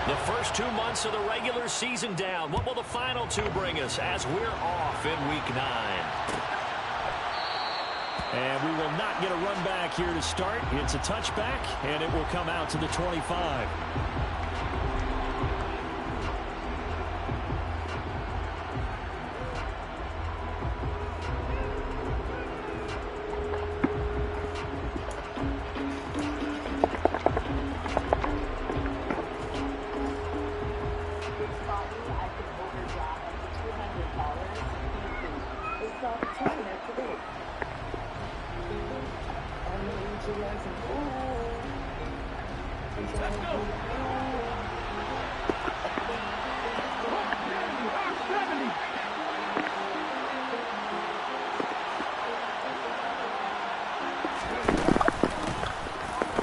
The first 2 months of the regular season down. What will the final 2 bring us as we're off in Week 9? And we will not get a run back here to start. It's a touchback, and it will come out to the 25.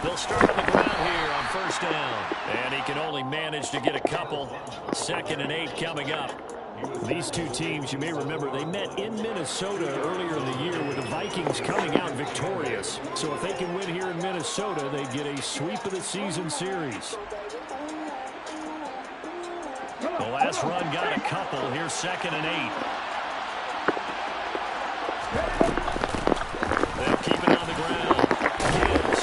They'll start on the ground here on first down. And he can only manage to get a couple. 2nd and 8 coming up. These two teams, you may remember, they met in Minnesota earlier in the year with the Vikings coming out victorious. So if they can win here in Minnesota, they get a sweep of the season series. The last run got a couple. Here's 2nd and 8. They'll keep it on the ground. Gibbs.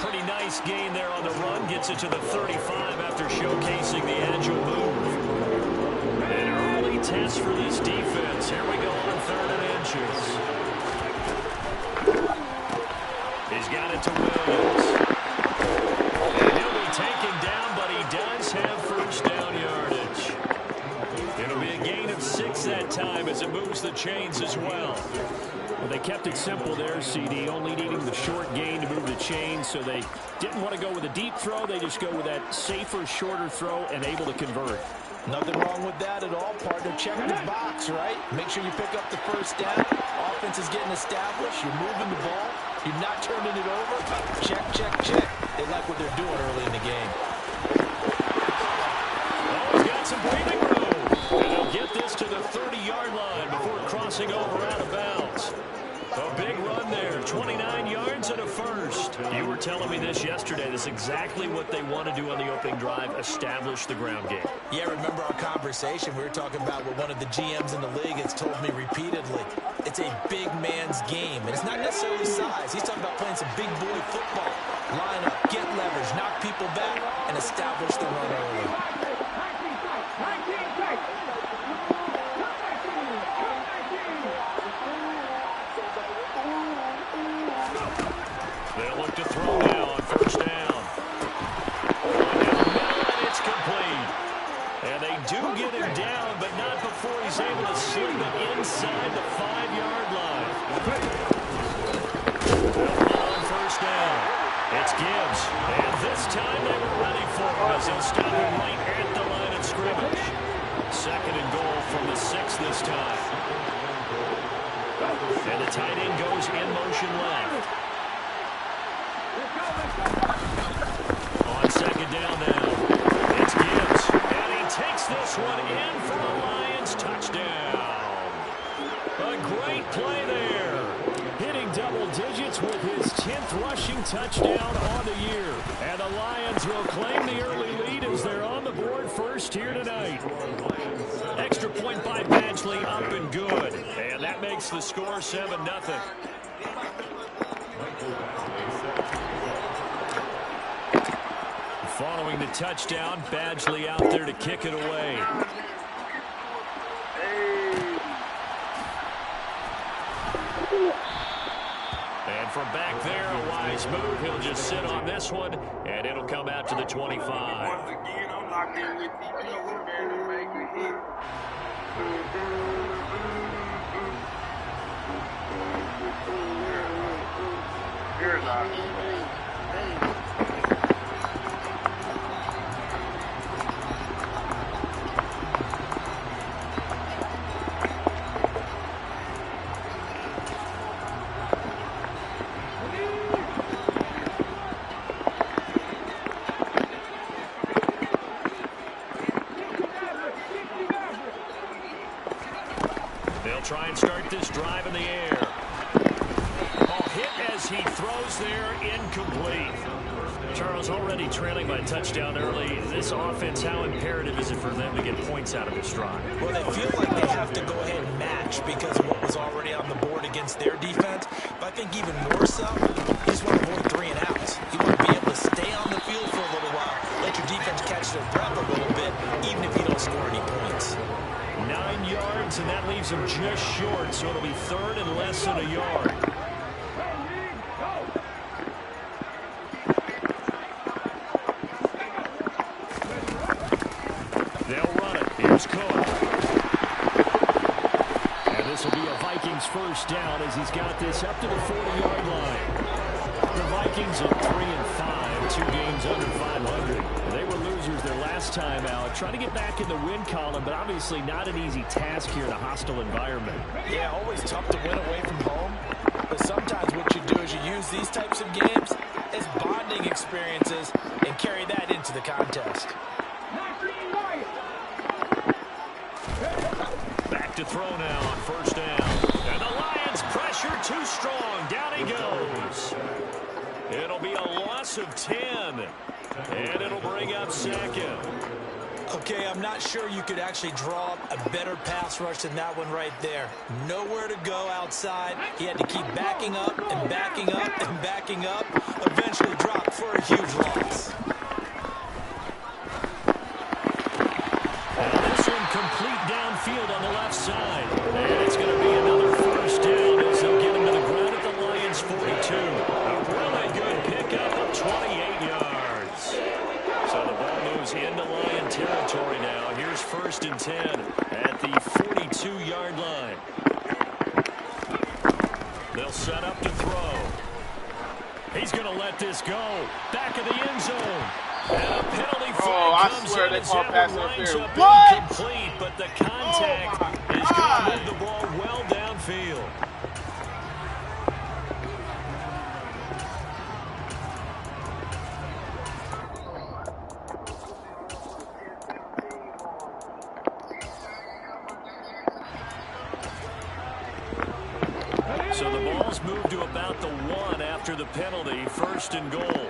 Pretty nice gain there on the run. Gets it to the 35 after showcasing the agile move. An early test for this defense. Here we go on 3rd and inches. He's got it to Williams. And he'll be taken down, but he does have first down yardage. It'll be a gain of 6 that time as it moves the chains as well. Well, they kept it simple there, CD, only needing the short gain to move the chains, so they didn't want to go with a deep throw. They just go with that safer, shorter throw and able to convert. Nothing wrong with that at all, partner. Check the box, right? Make sure you pick up the first down. Offense is getting established. You're moving the ball. You're not turning it over. Check, check, check. They like what they're doing early in the game. Oh, he's got some breathing room. And he'll get this to the 30-yard line before crossing over out of bounds. A big run there, 29 yards and a first. You were telling me this yesterday. This is exactly what they want to do on the opening drive, establish the ground game. Yeah, remember our conversation? We were talking about what one of the GMs in the league has told me repeatedly. It's a big man's game, and it's not necessarily size. He's talking about playing some big boy football. Line up, get leverage, knock people back, and establish the run early. They'll look to throw now on first down. And it's complete. And they do get him down, but not before he's able to slip it inside the 5-yard line. On first down, it's Gibbs. And this time they were ready for him as he'll stop him right at the line of scrimmage. 2nd and goal from the 6 this time. And the tight end goes in motion left. On 2nd down now, it's Gibbs. And he takes this one in for a Lions touchdown. A great play there. Hitting double digits with his 10th rushing touchdown on the year. And the Lions will claim the early lead as they're on the board first here tonight. Extra point by Badgley up and good. And that makes the score 7-0. Following the touchdown, Badgley out there to kick it away. And from back there, a wise move. He'll just sit on this one, and it'll come out to the 25. Once again, I'm locked in with DP. Prepare to make a hit. Here's our try and start this drive in the air. Ball hit as he throws there, incomplete. Charles, already trailing by touchdown early. This offense, how imperative is it for them to get points out of this drive? Well, they feel like they have to go ahead and match because of what was already on the board against their defense. But I think even more so, you just want to avoid 3 and outs. You want to be able to stay on the field for a little while, let your defense catch their breath a little bit, even if you don't score any points. 9 yards, and that leaves them just short, so it'll be 3rd and less than a yard. They'll run it. Here's Cook. And this will be a Vikings first down as he's got this up to the 40-yard line. The Vikings are 3-5, 2 games under 500. They were losers their last time out, trying to get back in the win column, but obviously not an easy task here in a hostile environment. Yeah, always tough to win away from home. But sometimes what you do is you use these types of games as bonding experiences and carry that into the contest. Back to throw now on first down. And the Lions pressure too strong. Down he goes. It'll be a loss of 10. And it'll bring up 2nd. Okay, I'm not sure you could actually draw up a better pass rush than that one right there. Nowhere to go outside. He had to keep backing up and backing up and backing up. Eventually dropped for a huge loss. And this one complete downfield on the left side. And it's going to be another first down as they'll get him to the ground at the Lions 42. A really good pickup of 28 yards. So the ball moves into Lion territory now. Here's 1st and 10 at the 42-yard line. They'll set up to throw. He's going to let this go. Back of the end zone. And a penalty flag comes swear in they as call that pass one winds interference. up What? incomplete, but the contact is going to move the ball well downfield. So the ball's moved to about the 1 after the penalty. 1st and goal.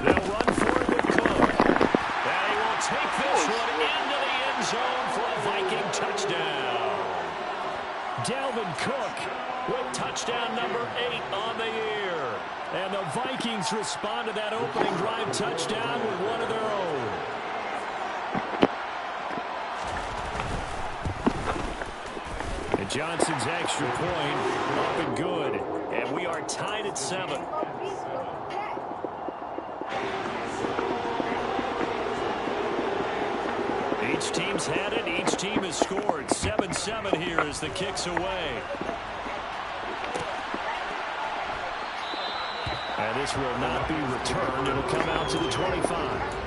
They'll run for it with Cook. And he will take this one into the end zone for a Viking touchdown. Dalvin Cook with touchdown number 8 on the year. And the Vikings respond to that opening drive touchdown with one of their own. And Johnson's extra point up and good. And we are tied at 7. Each team's had it. Each team has scored. 7-7 here as the kick's away. And this will not be returned. It'll come out to the 25.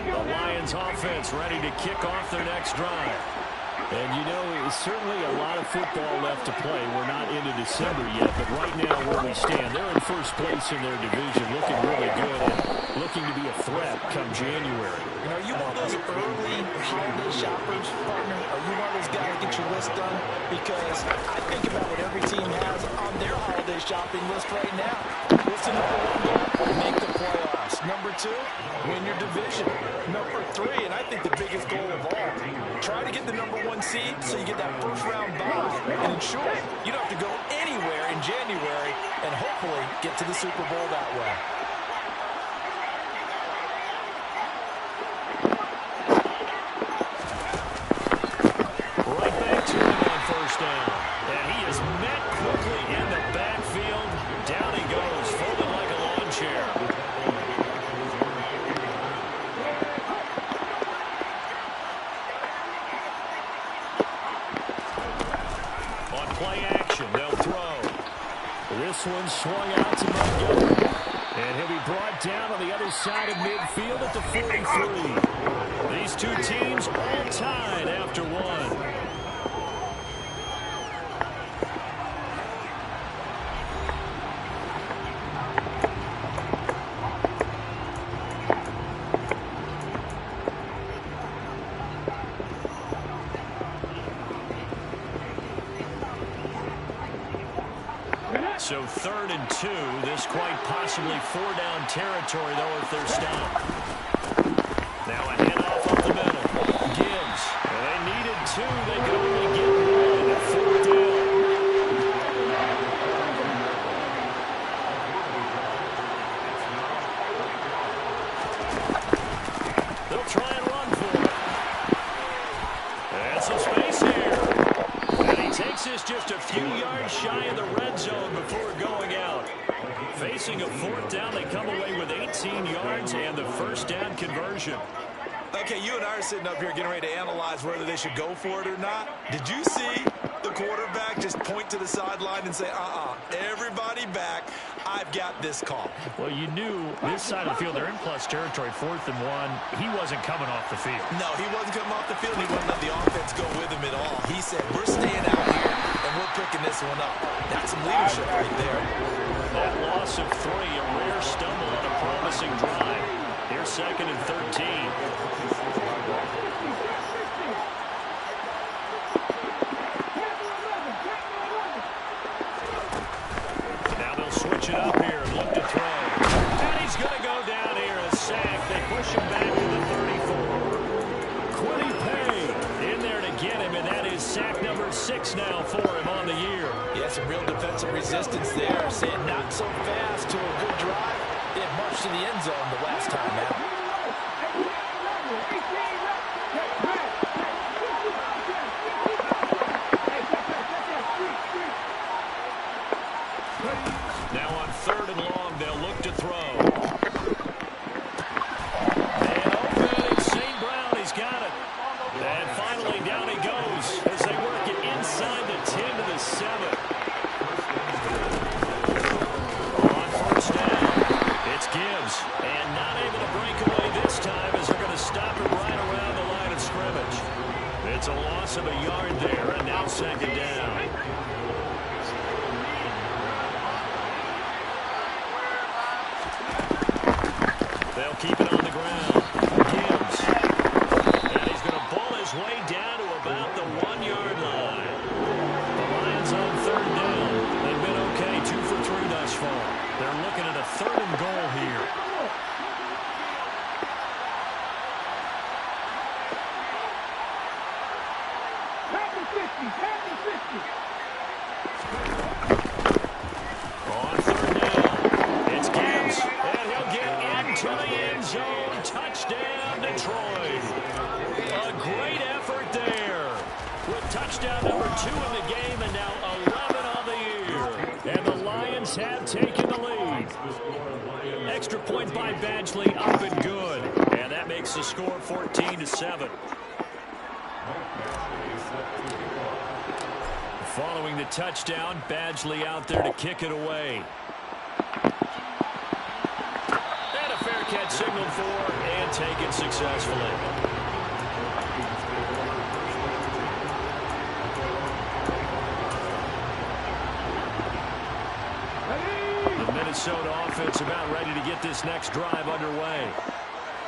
The Lions offense ready to kick off their next drive. And, you know, it's certainly a lot of football left to play. We're not into December yet, but right now where we stand, they're in first place in their division, looking really good and looking to be a threat come January. You know, are you one of those early holiday shoppers, partner? Are you one of those guys that get your list done? Because I think about what every team has on their holiday shopping list right now. What's the number 1 goal? Make the playoffs. Number 2, win your division. Number 3, and I think the biggest goal of all, try to get the number 1 seed so you get that first round bye and ensure you don't have to go anywhere in January and hopefully get to the Super Bowl that way. Right back to him on first down. And he is met quickly in the backfield. Down he goes, folded like a lawn chair. On play action, they'll throw. This one swung out to Montgomery. And he'll be brought down on the other side of midfield at the 43. These two teams all tied after one. So 3rd and 2. This quite possibly 4-down territory, though, if they're stopped. Now a handoff up the middle. Gibbs. Well, they needed 2. They could only get 1. 4th down. They'll try and run for it. And some space here. And he takes this just a few yards shy of the red zone before going out. Facing a 4th down, they come away with 18 yards and the 1st down conversion. Okay, you and I are sitting up here getting ready to analyze whether they should go for it or not. Did you see the quarterback just point to the sideline and say, everybody back, I've got this call? Well, you knew this side of the field, they're in plus territory, 4th and 1. He wasn't coming off the field. No, he wasn't coming off the field. He wouldn't let the offense go with him at all. He said, we're staying out here, and we're picking this one up. That's some leadership right there. That loss of 3, a rare stumble on a promising drive. Here's 2nd and 13. Now they'll switch it up here and look to throw. And he's going to go down here, a sack. They push him back to the 34. Quiddy Pay in there to get him, and that is sack number 6 now for him on the year. Yeah, some real defensive resistance there. Saying not so fast to a good drive. It marched to the end zone the last time out. Now on 3rd and long, they'll look to throw. And open, it's St. Brown. He's got it. And finally, down he goes as they work it inside the 10 to the 7. On 1st down, it's Gibbs. And not able to break away this time as they're going to stop him right around the line of scrimmage. It's a loss of a yard there, and now 2nd down. They'll keep it on the ground. Gibbs. And he's going to ball his way down to about the 1-yard line. The Lions on 3rd down. They've been okay, 2 for 3 thus far. They're looking at a 3rd and goal here. On 3rd down, it's Gibbs, and he'll get into the end zone. Touchdown, Detroit. A great effort there. With touchdown number 2 in the game, and now 11 on the year. And the Lions have taken the lead. Extra point by Badgley, up and good. And that makes the score 14-7. Following the touchdown, Badgley out there to kick it away. And a fair catch signaled for and taken successfully. The Minnesota offense about ready to get this next drive underway.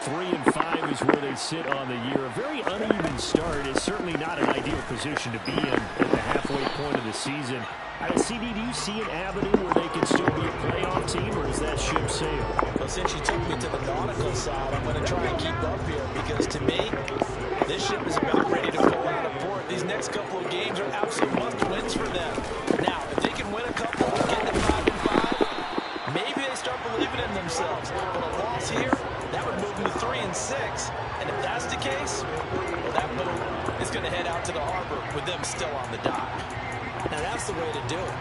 3-5 is where they sit on the year. A very uneven start is certainly not an ideal position to be in at the halfway point of the season. CD, do you see an avenue where they can still be a playoff team, or is that ship sailed? Well, since you took me to the nautical side, I'm going to try and keep up here because to me, this ship is about ready to pull out of port. These next couple of games are absolute must-wins for them. Now, if they can win a couple, get to 5-5, maybe they start believing in themselves. But a loss here, that would move them to 3-6. And if that's the case, well, that boat is going to head out to the harbor with them still on the dock. Now, that's the way to do it.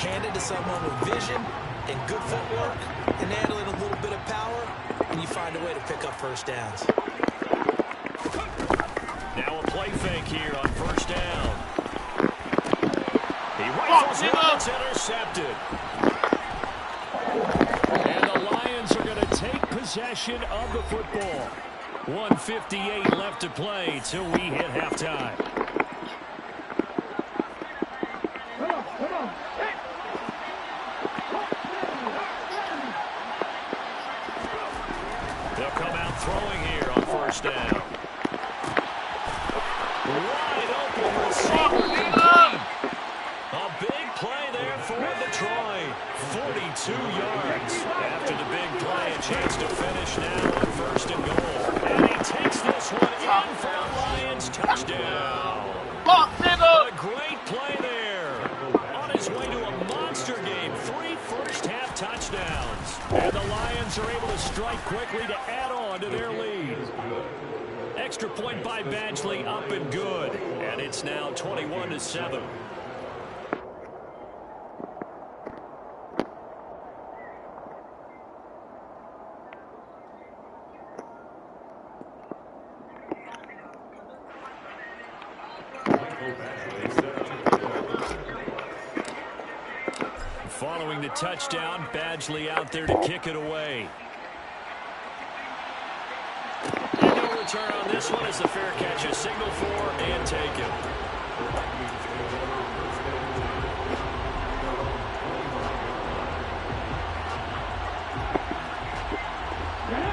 Hand it to someone with vision and good footwork, and handle it a little bit of power, and you find a way to pick up 1st downs. Now a play fake here on 1st down. He rifles it, it's intercepted. And the Lions are going to take possession of the football. 1:58 left to play till we hit halftime. They'll come out throwing here on 1st down. Wide open receiver complete. A big play there for Detroit. 2 yards. After the big play, a chance to finish now on 1st and goal. And he takes this one in for a Lions touchdown. A great play there. On his way to a monster game, 3 first-half touchdowns. And the Lions are able to strike quickly to add on to their lead. Extra point by Badgley, up and good. And it's now 21-7. Following the touchdown, Badgley out there to kick it away. And no return on this one as the fair catch is signaled for and taken.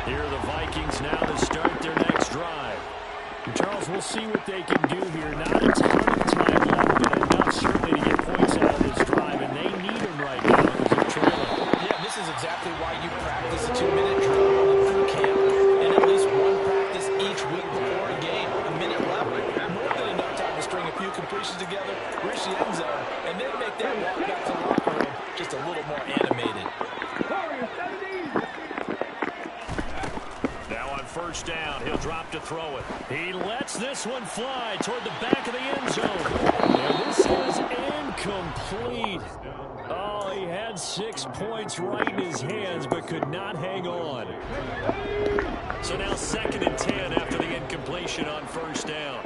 Here are the Vikings now to start their next drive. Charles, we'll see what they can do here. Not a ton of time left, but enough certainly to get points out of this drive, and they need them right now because they're trailing. Yeah, this is exactly why you practice a 2-minute drill in boot camp and at least one practice each week before a game. A minute left, more than enough time to string a few completions together, reach the end zone, and then make that walk back to the locker room just a little more animated. First down, he'll drop to throw it. He lets this one fly toward the back of the end zone. And this is incomplete. Oh, he had 6 points right in his hands, but could not hang on. So now 2nd and 10 after the incompletion on first down.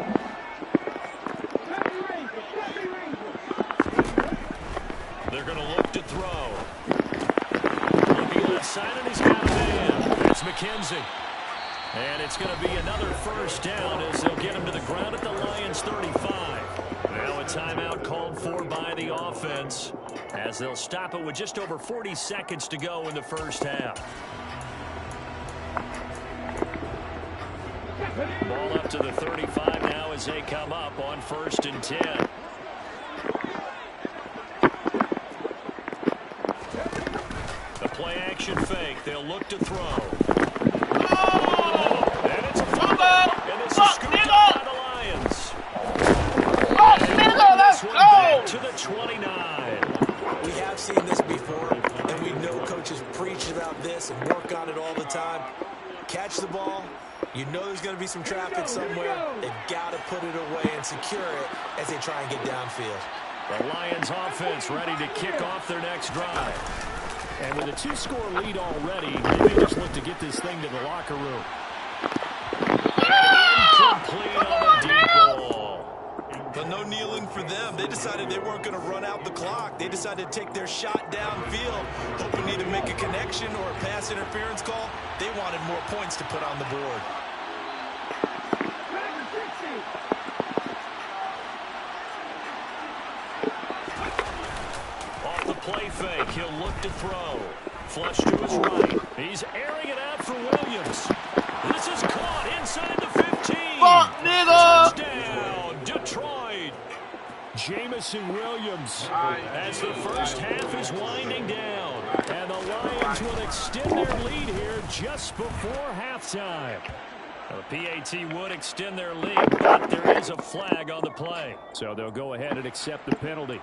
They're going to look to throw. Looking left side, and he's got a man. That's McKenzie. And it's going to be another first down as they'll get him to the ground at the Lions 35. Now a timeout called for by the offense as they'll stop it with just over 40 seconds to go in the first half. Ball up to the 35 now as they come up on 1st and 10. The play action fake. They'll look to throw. And it's a fumble. And it's a scoop up by the Lions. Let's go. Back to the 29. We have seen this before, and we know coaches preach about this and work on it all the time. Catch the ball. You know there's going to be some traffic somewhere. They've got to put it away and secure it as they try and get downfield. The Lions offense ready to kick off their next drive. And with a 2-score lead already, they may just look to get this thing to the locker room. Incomplete on the deep ball. But no kneeling for them. They decided they weren't going to run out the clock. They decided to take their shot downfield, hoping to either make a connection or a pass interference call. They wanted more points to put on the board. Off the play fake, he'll look to throw. Flush to his right. He's airing it out for Williams. This is caught inside the 15. Fuck, nigga! Touchdown, Detroit. Jamison Williams as the first half is winding down. And the Lions will extend their lead here just before halftime. The PAT would extend their lead, but there is a flag on the play. So they'll go ahead and accept the penalty.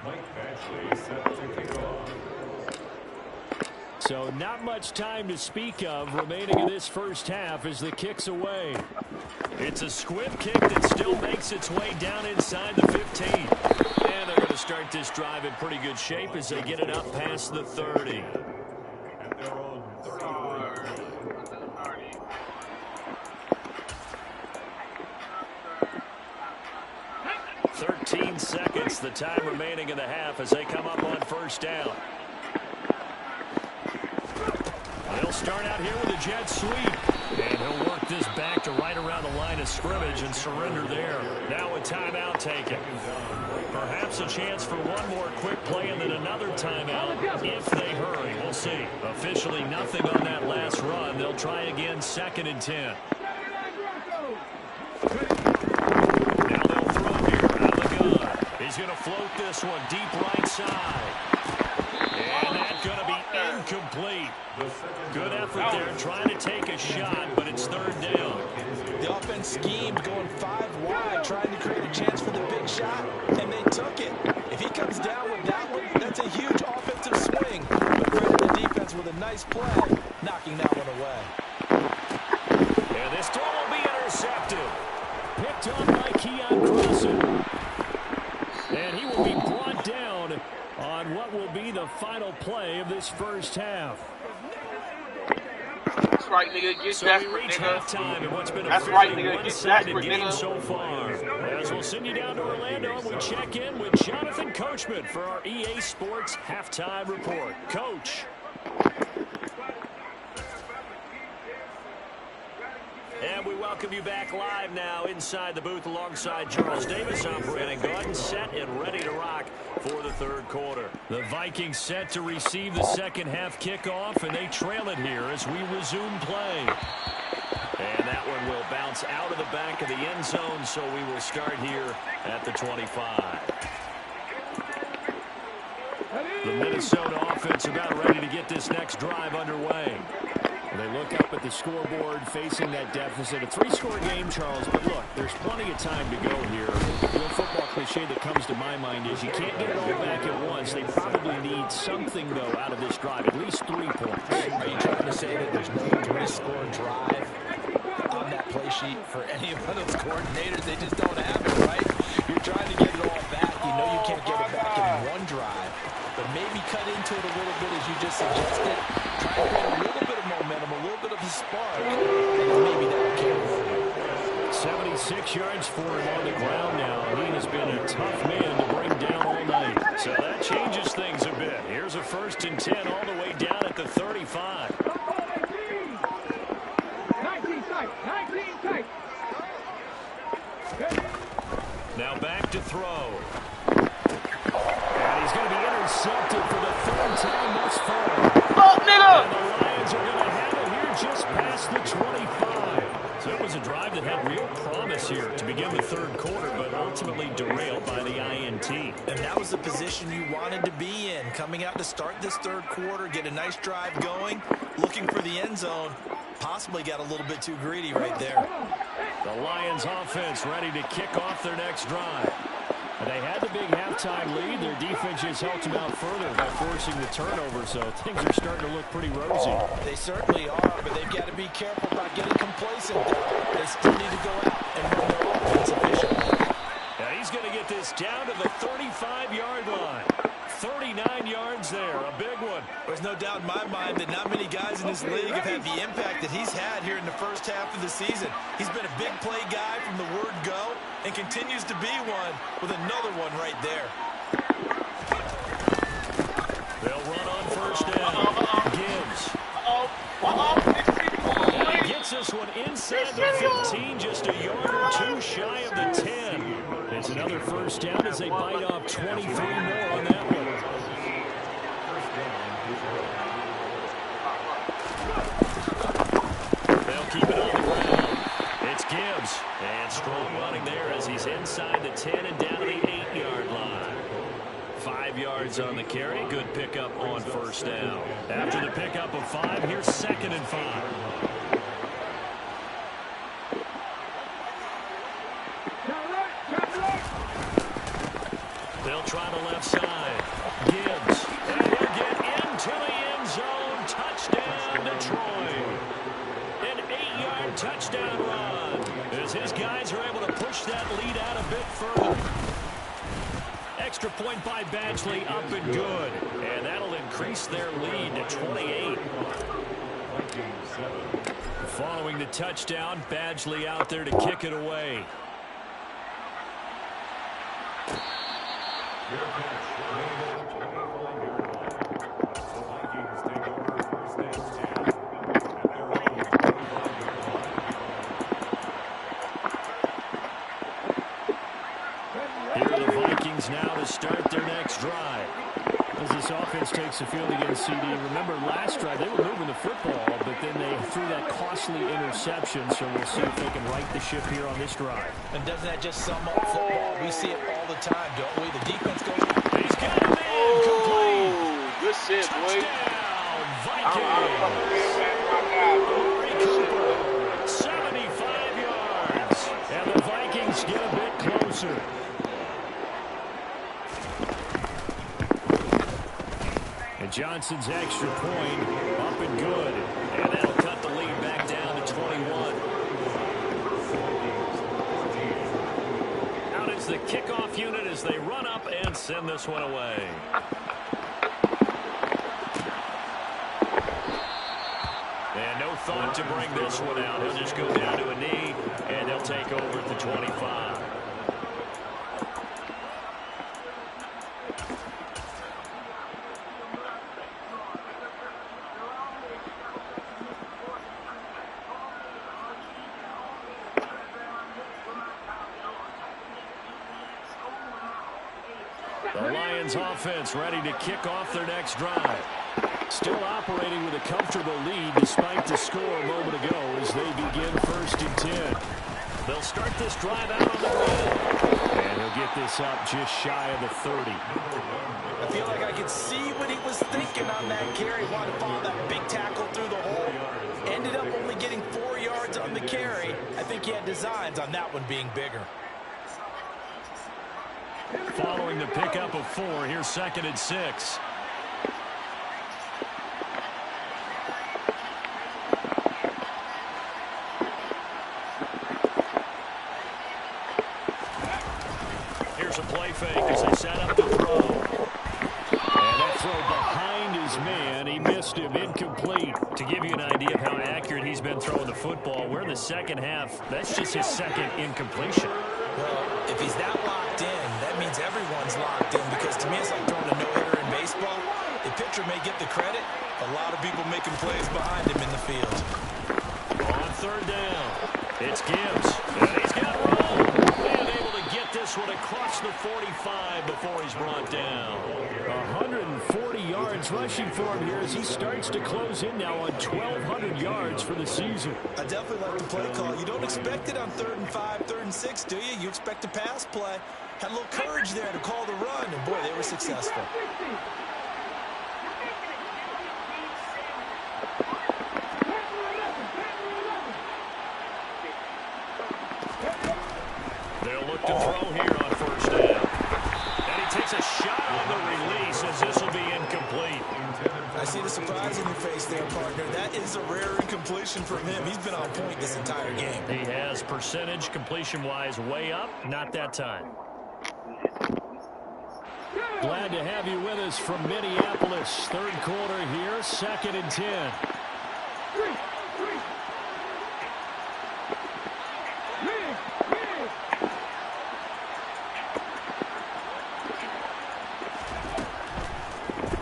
So not much time to speak of remaining in this first half as the kick's away. It's a squib kick that still makes its way down inside the 15. And they're going to start this drive in pretty good shape as they get it up past the 30. 13 seconds, the time remaining in the half as they come up on first down. They'll start out here with a jet sweep. And he'll work this back to right around the line of scrimmage and surrender there. Now a timeout taken. Perhaps a chance for one more quick play and then another timeout if they hurry. We'll see. Officially nothing on that last run. They'll try again 2nd and 10. Now they'll throw here out of the gun. He's going to float this one deep right side. And that's going to be incomplete. Good effort there, trying to take a shot, but it's third down. The offense schemed going 5 wide, trying to create a chance for the big shot, and they took it. If he comes down with that one, that's a huge offensive swing. But credit the defense with a nice play, knocking that one away. And this throw will be intercepted. Picked up by Keon Crossen. And he will be brought down on what will be the final play of this first half. That's right, nigga. Get So desperate, we reach nigga. halftime in what's been a That's right, fairly nigga. Get one-sided desperate, game nigga. so far. As we'll send you down to Orlando, and we check in with Jonathan Coachman for our EA Sports Halftime Report. Coach. And we welcome you back live now inside the booth alongside Charles Davis. I'm Brandon Gordon, set and ready to rock for the third quarter. The Vikings set to receive the second half kickoff, and they trail it here as we resume play. And that one will bounce out of the back of the end zone, so we will start here at the 25. The Minnesota offense about ready to get this next drive underway. They look up at the scoreboard facing that deficit. A 3-score game, Charles, but look, there's plenty of time to go here. The real football cliche that comes to my mind is you can't get it all back at once. They probably need something, though, out of this drive, at least 3 points. Are you trying to say that there's no 3-score drive on that play sheet for any of those coordinators? They just don't have it, right? You're trying to get it all back. You know you can't get it back in one drive, but maybe cut into it a little bit as you just suggested. Try to create a little bit of momentum, a little bit of a spark, and maybe that'll carry through. 76 yards for him on the ground now. He has been a tough man to bring down all night. So that changes things a bit. Here's a 1st and 10 all the way down at the 35. 19 tight. Now back to throw. And he's going to be intercepted for the 3rd time thus far. Fuck, nigga! And the Lions are going to have it here just past the 25. So it was a drive that had real promise here to begin the third quarter, but ultimately derailed by the INT. And that was the position you wanted to be in. Coming out to start this third quarter, get a nice drive going, looking for the end zone. Possibly got a little bit too greedy right there. The Lions offense ready to kick off their next drive. They had the big halftime lead. Their defense just helped them out further by forcing the turnover, so things are starting to look pretty rosy. They certainly are, but they've got to be careful about getting complacent. They still need to go out and run their offense efficiently. Now he's going to get this down to the 35-yard line. 39 yards there, a big one. There's no doubt in my mind that not many guys in this league have had the impact that he's had here in the first half of the season. He's been a big play guy from the word go and continues to be one with another one right there. They'll run on 1st down. Gibbs. And he gets this one inside the 15, just a yard or 2 shy of the 10. It's another 1st down as they bite off 23 more on that one. They'll keep it on the ground. It's Gibbs. And strong running there as he's inside the 10 and down to the 8-yard line. 5 yards on the carry. Good pickup on 1st down. After the pickup of 5, here's 2nd and 5. They'll try the left side. Gibbs. And he'll get into the end zone. Touchdown, Detroit. An 8-yard touchdown run as his guys are able to push that lead out a bit further. Extra point by Badgley, up and good. And that'll increase their lead to 28. Following the touchdown, Badgley out there to kick it away. Here are the Vikings now to start their next drive. As this offense takes the field against CD, remember last drive they were moving the football, but then they threw that costly interception, so we'll see if they can right the ship here on this drive. And doesn't that just sum up football? We see it all the time, don't we? The defense goes. He's got him in. Complete. Good shit, boy. Touchdown. Vikings. Amari Cooper, 75 yards. And the Vikings get a bit closer. And Johnson's extra point up and good. And that'll cut the lead back down to 21. Out is the kickoff unit as they run up and send this one away. And no thought to bring this one out. He'll just go down to a knee, and they'll take over at the 25. The Lions offense ready to kick off their next drive. Still operating with a comfortable lead despite the score a moment ago as they begin 1st and 10. They'll start this drive out on the road. And he'll get this up just shy of the 30. I feel like I could see what he was thinking on that carry. Wanted to follow that big tackle through the hole. Ended up only getting 4 yards on the carry. I think he had designs on that one being bigger. Following the pickup of 4, here's 2nd and 6. Here's a play fake as they set up the throw. And that throw behind his man. He missed him. Incomplete. To give you an idea of how accurate he's been throwing the football, we're in the second half. That's just his 2nd incompletion. Well, if he's that locked in, that means everyone's locked in, because to me it's like throwing a no-hitter in baseball. The pitcher may get the credit. A lot of people making plays behind him in the field. On 3rd down, it's Gibbs. And he's got room. And able to get this one across the 45 before he's brought down. 140 yards rushing for him here as he starts to close in now on 1,200 yards for the season. I definitely like the play call. You don't expect it on 3rd and 5, 3rd and 6, do you? You expect a pass play. Had a little courage there to call the run, and boy, they were successful. They'll look to throw here on 1st down. And he takes a shot on the release as this will be incomplete. I see the surprise in your face there, partner. That is a rare incompletion from him. He's been on point this entire game. He has percentage completion-wise way up. Not that time. Glad to have you with us from Minneapolis. 3rd quarter here, 2nd and 10.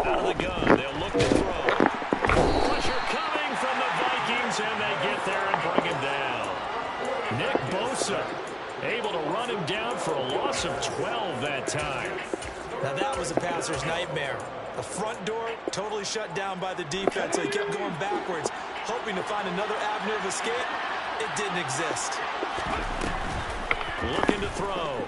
Out of the gun, they'll look to throw. Pressure coming from the Vikings, and they get there and bring him down. Nick Bosa able to run him down for a loss of 12 that time. Now that was a passer's nightmare. The front door totally shut down by the defense, so he kept going backwards, hoping to find another avenue of escape. It didn't exist. Looking to throw.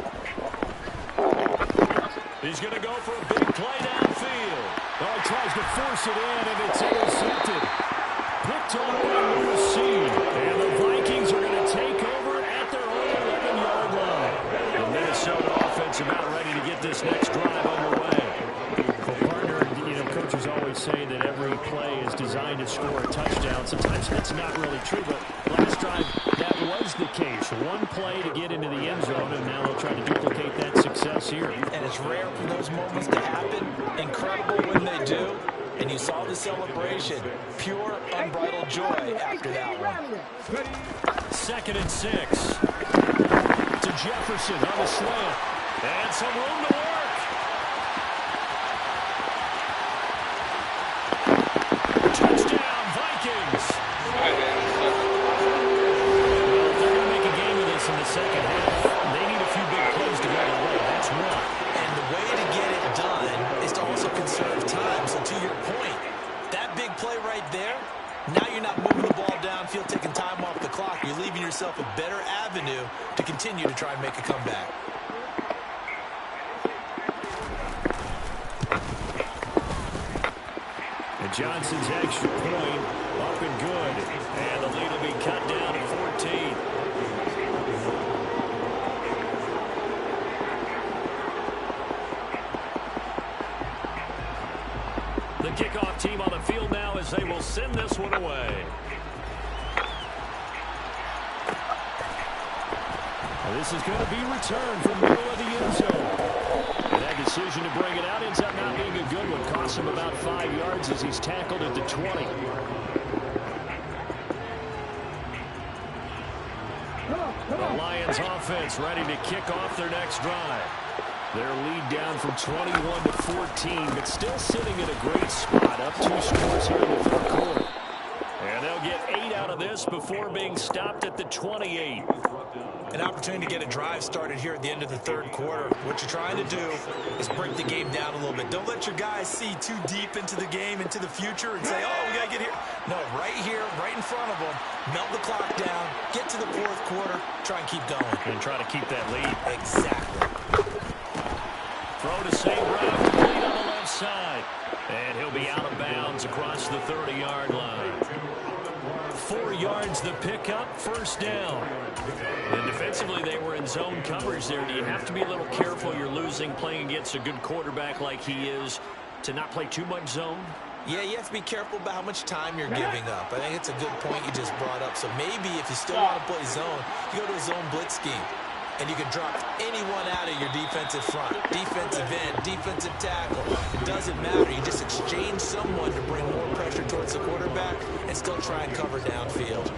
He's going to go for a big play downfield. Oh, he tries to force it in, and it's intercepted. Picked off by Lewis Seed. And the Vikings are going to take over at their own 11-yard line. The Minnesota offense about ready to get this next drive underway. Well, partner, coaches always say that every play is designed to score a touchdown. Sometimes that's not really true, but last drive, that was the case. One play to get into the end zone, and now they'll try to duplicate that success here. And it's rare for those moments to happen. Incredible when they do. And you saw the celebration. Pure, unbridled joy after that one. 2nd and 6. To Jefferson on the slant. And some room to work. Touchdown, Vikings. Right there. Well, if they're going to make a game of this in the second half, they need a few big plays to go their way. That's one. And the way to get it done is to also conserve time. So to your point, that big play right there, now you're not moving the ball downfield, taking time off the clock. You're leaving yourself a better avenue to continue to try and make a comeback. And Johnson's extra point up and good. And the lead will be cut down to 14. The kickoff team on the field now as they will send this one away. This is going to be returned from the middle of the end zone. And that decision to bring it out ends up not being a good one. Costs him about 5 yards as he's tackled at the 20. The Lions offense ready to kick off their next drive. Their lead down from 21 to 14, but still sitting in a great spot. Up 2 scores here in the third quarter. And they'll get 8 out of this before being stopped at the 28. An opportunity to get a drive started here at the end of the third quarter. What you're trying to do is break the game down a little bit. Don't let your guys see too deep into the game, into the future, and say, oh, we got to get here. No, right here, right in front of them, melt the clock down, get to the fourth quarter, try and keep going. And try to keep that lead. Exactly. Throw to save route, complete on the left side. And he'll be out of bounds across the 30-yard line. 4 yards the pickup, first down. And defensively, they were in zone coverage there. Do you have to be a little careful? You're losing, playing against a good quarterback like he is, to not play too much zone? Yeah, you have to be careful about how much time you're giving up. I think it's a good point you just brought up. So maybe if you still want to play zone, you go to a zone blitz scheme. And you can drop anyone out of your defensive front. Defensive end, defensive tackle. It doesn't matter. You just exchange someone to bring more pressure towards the quarterback and still try and cover downfield.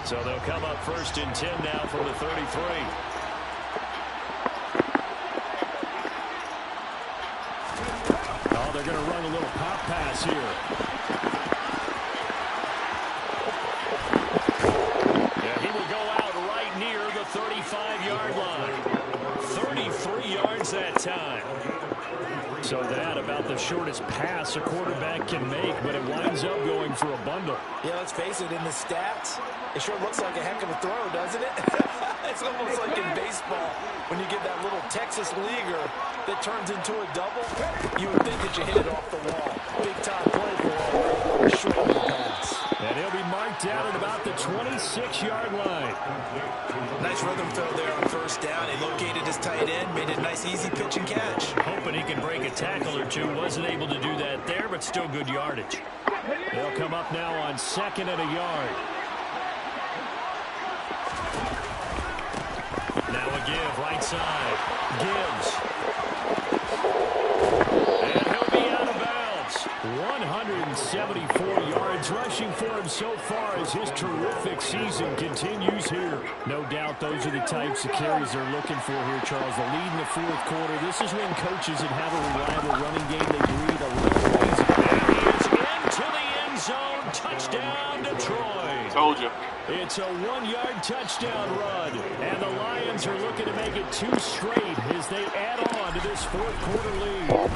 So they'll come up first and 10 now from the 33. They're going to run a little pop pass here. Yeah, he will go out right near the 35-yard line. 33 yards that time. So that about the shortest pass a quarterback can make, but it winds up going for a bundle. Yeah, let's face it, in the stats, it sure looks like a heck of a throw, doesn't it? It's almost like in baseball when you get that little Texas leaguer that turns into a double. You would think that you hit it off the wall. Big time play for a short pass. And he'll be marked out at about the 26-yard line. Nice rhythm throw there on first down. He located his tight end, made a nice easy pitch and catch. Hoping he can break a tackle or two. Wasn't able to do that there, but still good yardage. They'll come up now on 2nd and a yard. Now a give, right side. Gibbs. And he'll be out of bounds. 174 yards rushing for him so far as his terrific season continues here. No doubt those are the types of carries they're looking for here, Charles. The lead in the fourth quarter. This is when coaches that have a reliable running game, they breathe a little easy. And he is into the end zone. Touchdown, Detroit. Told you. It's a 1-yard touchdown run. And the Lions are looking to make it 2 straight as they add on to this fourth quarter lead.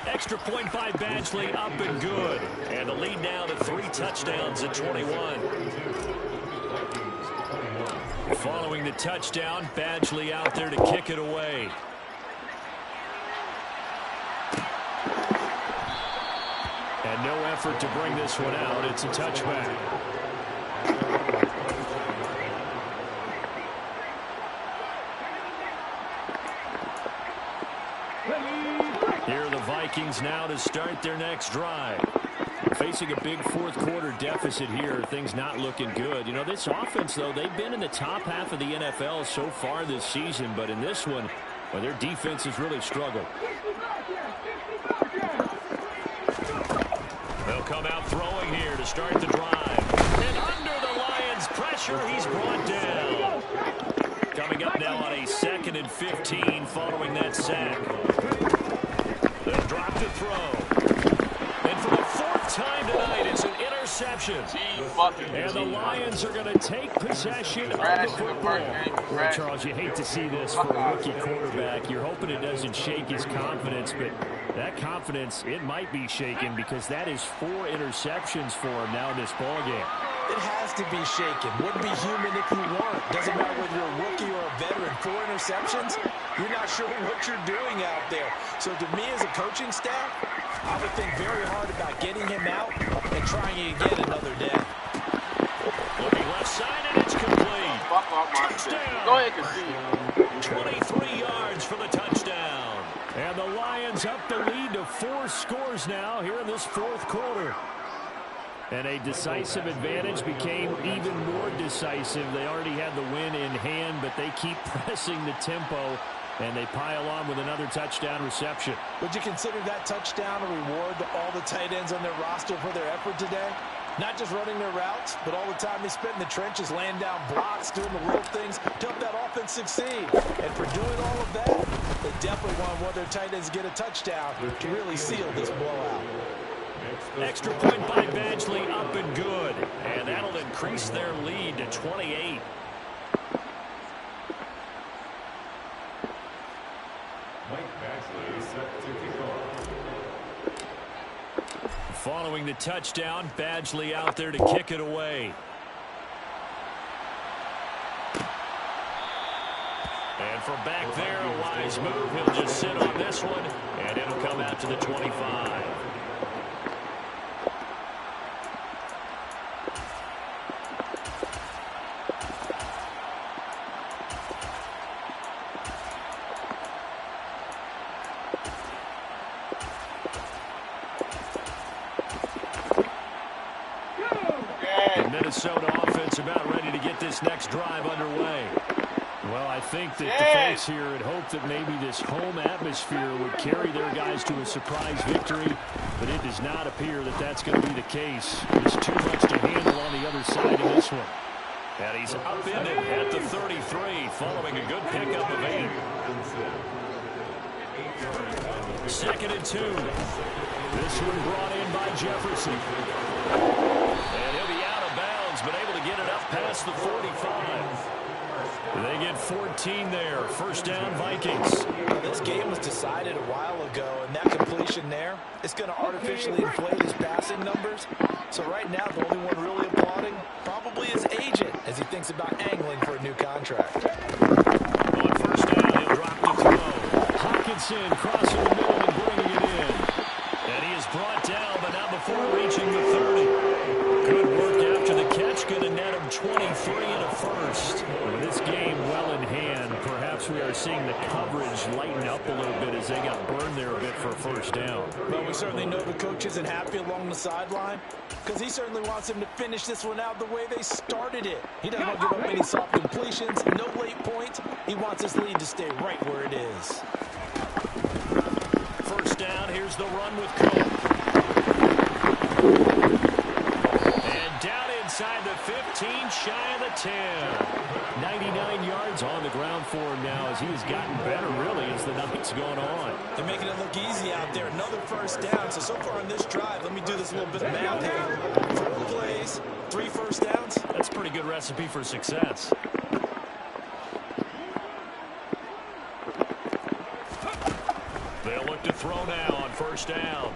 Extra point by Badgley, up and good. And the lead now to 3 touchdowns at 21. Following the touchdown, Badgley out there to kick it away. And no effort to bring this one out. It's a touchback. Here are the Vikings now to start their next drive. Facing a big fourth quarter deficit here, things not looking good. You know, this offense, though, they've been in the top half of the NFL so far this season, but in this one, well, their defense has really struggled. They'll come out throwing here to start the drive. And under the Lions' pressure, he's brought down. Coming up now on a 2nd and 15 following that sack. They'll drop the throw. And for the 4th time tonight, it's an interception. And the Lions are going to take possession of the football. Well, Charles, you hate to see this for a rookie quarterback. You're hoping it doesn't shake his confidence, but That confidence, it might be shaken because that is 4 interceptions for him now in this ballgame. It has to be shaken. Wouldn't be human if you weren't. Doesn't matter whether you're a rookie or a veteran. 4 interceptions, you're not sure what you're doing out there. So to me as a coaching staff, I would think very hard about getting him out and trying it again another day. Looking left side, and it's complete. Fuck off my shit. Go ahead, continue. 23 yards for the touchdown. And the Lions up the lead to 4 scores now here in this fourth quarter. And a decisive advantage became even more decisive. They already had the win in hand, but they keep pressing the tempo, and they pile on with another touchdown reception. Would you consider that touchdown a reward to all the tight ends on their roster for their effort today? Not just running their routes, but all the time they spent in the trenches, laying down blocks, doing the little things to help that offense succeed. And for doing all of that, they definitely want one of their tight ends to get a touchdown to really seal this blowout. Extra point by Badgley, up and good. And that'll increase their lead to 28. Following the touchdown, Badgley out there to kick it away. And from back there, a wise move. He'll just sit on this one, and it'll come out to the 25. Minnesota offense about ready to get this next drive underway. Well, I think that the folks here had hoped that maybe this home atmosphere would carry their guys to a surprise victory, but it does not appear that that's going to be the case. There's too much to handle on the other side of this one. And he's upended at the 33, following a good pickup of 8. 2nd and 2. This one brought in by Jefferson. And he'll be out of bounds, but able to get it up past the 45. They get 14 there. First down, Vikings. This game was decided a while ago, and that completion there is going to artificially inflate his passing numbers. So right now, the only one really applauding probably his agent as he thinks about angling for a new contract. On first down, he'll drop the throw. Hawkinson crossing the middle and bringing it in. And he is brought down, but not before reaching the 30. Good work after the catch. Going to net him 23 and a first. With this game well in hand, perhaps we are seeing the coverage lighten up a little bit as they got burned there a bit for a first down. Well, we certainly know the coach isn't happy along the sideline because he certainly wants him to finish this one out the way they started it. He doesn't want to give up any soft completions, no late points. He wants his lead to stay right where it is. First down, here's the run with Cope. And down inside the 15, shy of the 10. 99 yards on the ground for him now as he has gotten better, really, as the night's going on. They're making it look easy out there. Another first down. So far on this drive, let me do this little bit of math here. 4 plays, 3 first downs. That's a pretty good recipe for success. They'll look to throw now on first down.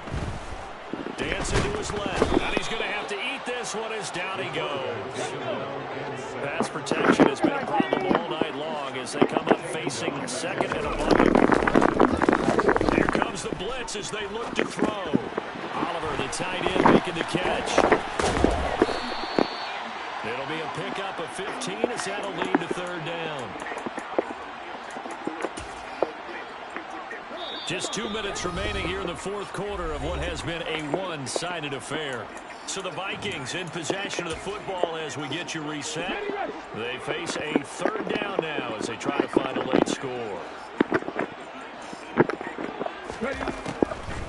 Dancing to his left. And he's going to have to eat this one as down he goes. Pass protection has been a problem all night long as they come up facing second and a bucket. Here comes the blitz as they look to throw. Oliver, the tight end, making the catch. It'll be a pickup of 15 as that'll lead to third down. Just 2 minutes remaining here in the fourth quarter of what has been a one-sided affair. So the Vikings in possession of the football as we get you reset. They face a third down now as they try to find a late score.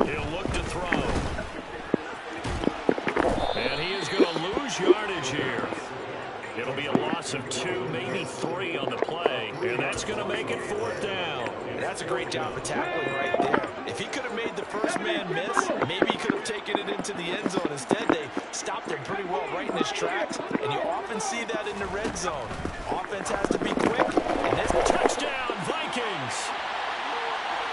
He'll look to throw. And he is going to lose yardage here. It'll be a loss of 2, maybe 3 on the play. And that's going to make it fourth down. That's a great job of tackling right there. If he could have made the first man miss, maybe he could have taken it into the end zone. Instead, they stopped him pretty well right in his tracks, and you often see that in the red zone. Offense has to be quick, and this touchdown, Vikings!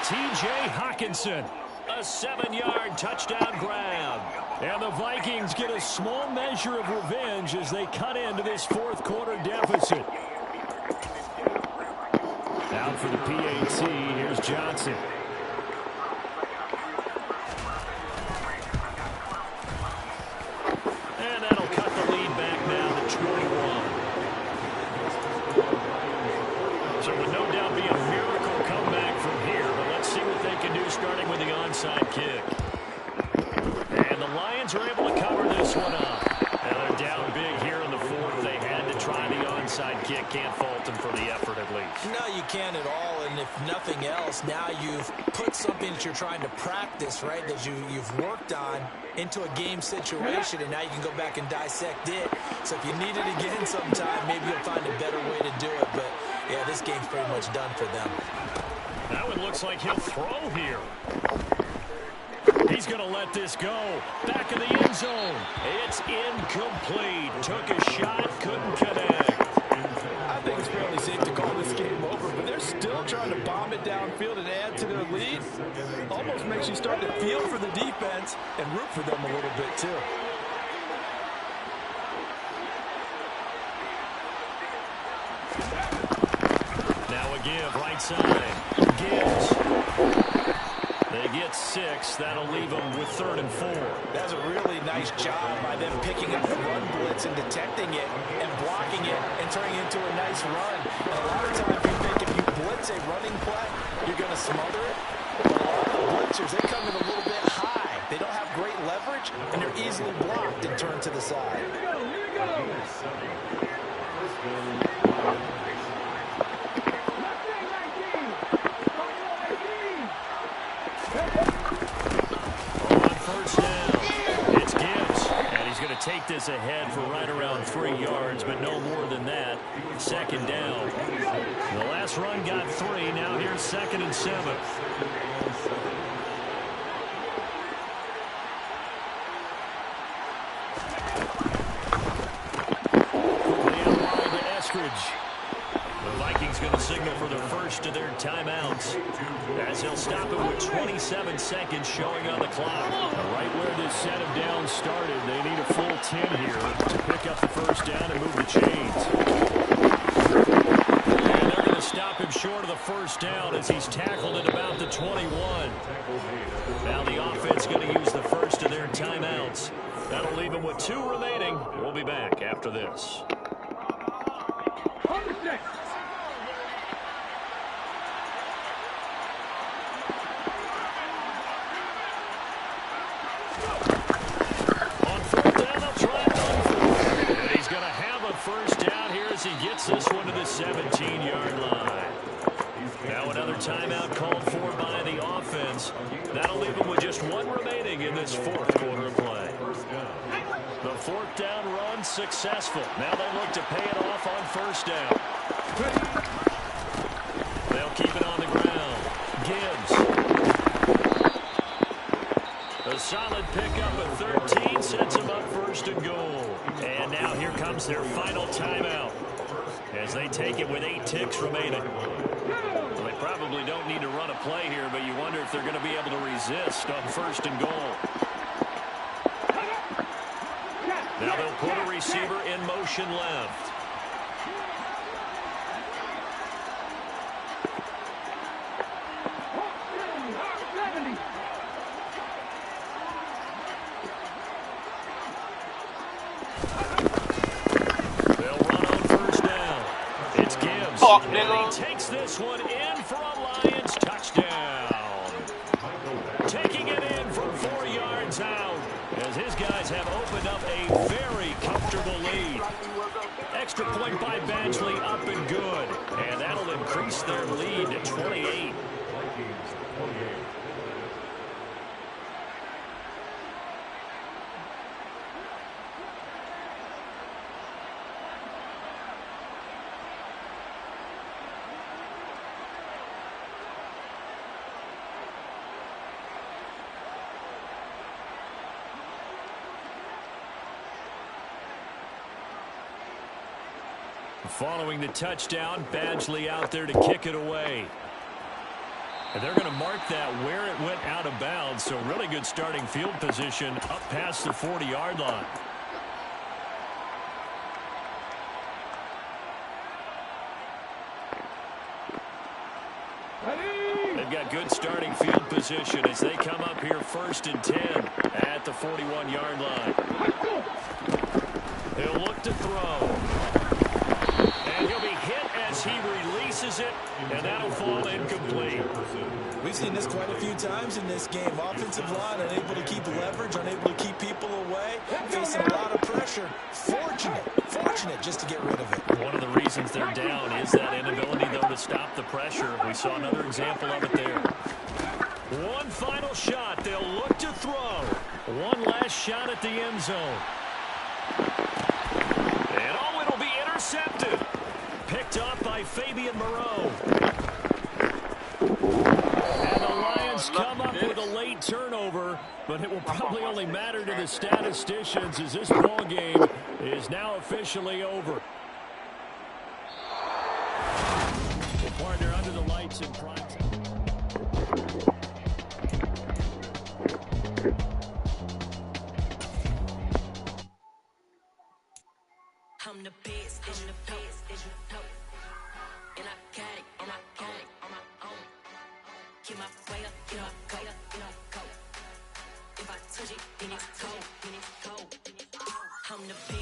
T.J. Hawkinson. A 7-yard touchdown grab. And the Vikings get a small measure of revenge as they cut into this fourth quarter deficit. Out for the PAT, here's Johnson. And that'll cut the lead back down to 21. So it would no doubt be a miracle comeback from here, but let's see what they can do starting with the onside kick. And the Lions are able to cover this one up. Now they're down big here in the fourth. They had to try the onside kick. Can't fault them for the effort at least. No, you can't at all, and if nothing else, now you've put something that you're trying to practice, right, that you've worked on into a game situation, and now you can go back and dissect it. So if you need it again sometime, maybe you'll find a better way to do it, but yeah, this game's pretty much done for them. That one looks like he'll throw here. He's going to let this go. Back in the end zone. It's incomplete. Took a shot, couldn't connect. I think it's fairly safe to call this game over, but they're still trying to bomb it downfield and add to their lead. Almost makes you start to feel for the defense and root for them a little bit, too. Now a give, right side. Gives. They get 6. That'll leave them with 3rd and 4. That's a really nice job by them picking up the run blitz and detecting it and blocking it and turning it into a nice run. And a lot of times you think if you blitz a running play, you're going to smother it. But a lot of the blitzers, they come in a little bit high. They don't have great leverage, and they're easily blocked and turned to the side. Here we go. Take this ahead for right around 3 yards, but no more than that. 2nd down. The last run got 3. Now here's 2nd and 7. Quickly outline to Eskridge. The Vikings going to signal for the first of their timeouts, as he'll stop it with 27 seconds showing on the clock. Right where this set of downs started, they need a full 10 here to pick up the first down and move the chains. And they're going to stop him short of the first down as he's tackled at about the 21. Now the offense going to use the first of their timeouts. That'll leave them with 2 remaining. We'll be back after this. He gets this one to the 17-yard line. Now another timeout called for by the offense. That'll leave them with just 1 remaining in this fourth quarter of play. The 4th down run successful. Now they look to pay it off on 1st down. They'll keep it on the ground. Gibbs. A solid pickup at 13 sets them up 1st and goal. And now here comes their final timeout, as they take it with 8 ticks remaining. Well, they probably don't need to run a play here, but you wonder if they're going to be able to resist on 1st and goal. Now they'll put a receiver in motion left. And he takes this one in for a Lions touchdown. Taking it in from 4 yards out, as his guys have opened up a very comfortable lead. Extra point by Badgley, up and good. And that'll increase their lead to 28. Following the touchdown, Badgley out there to kick it away. And they're going to mark that where it went out of bounds. So really good starting field position up past the 40-yard line. They've got good starting field position as they come up here 1st and 10 at the 41-yard line. He'll look to throw. And he'll be hit as he releases it, and that'll fall incomplete. We've seen this quite a few times in this game. Offensive line unable to keep leverage, unable to keep people away, facing a lot of pressure. Fortunate just to get rid of it. One of the reasons they're down is that inability, though, to stop the pressure. We saw another example of it there. One final shot. They'll look to throw. One last shot at the end zone. And oh, it'll be intercepted. Picked off by Fabian Moreau. And the Lions come up with a late turnover, but it will probably only matter to the statisticians as this ball game is now officially over. Well, partner, under the lights in prime time. I'm the best, I'm the best, and I got it, on my own. Get my way up, go. If I touch it, then it's cold, I'm the best.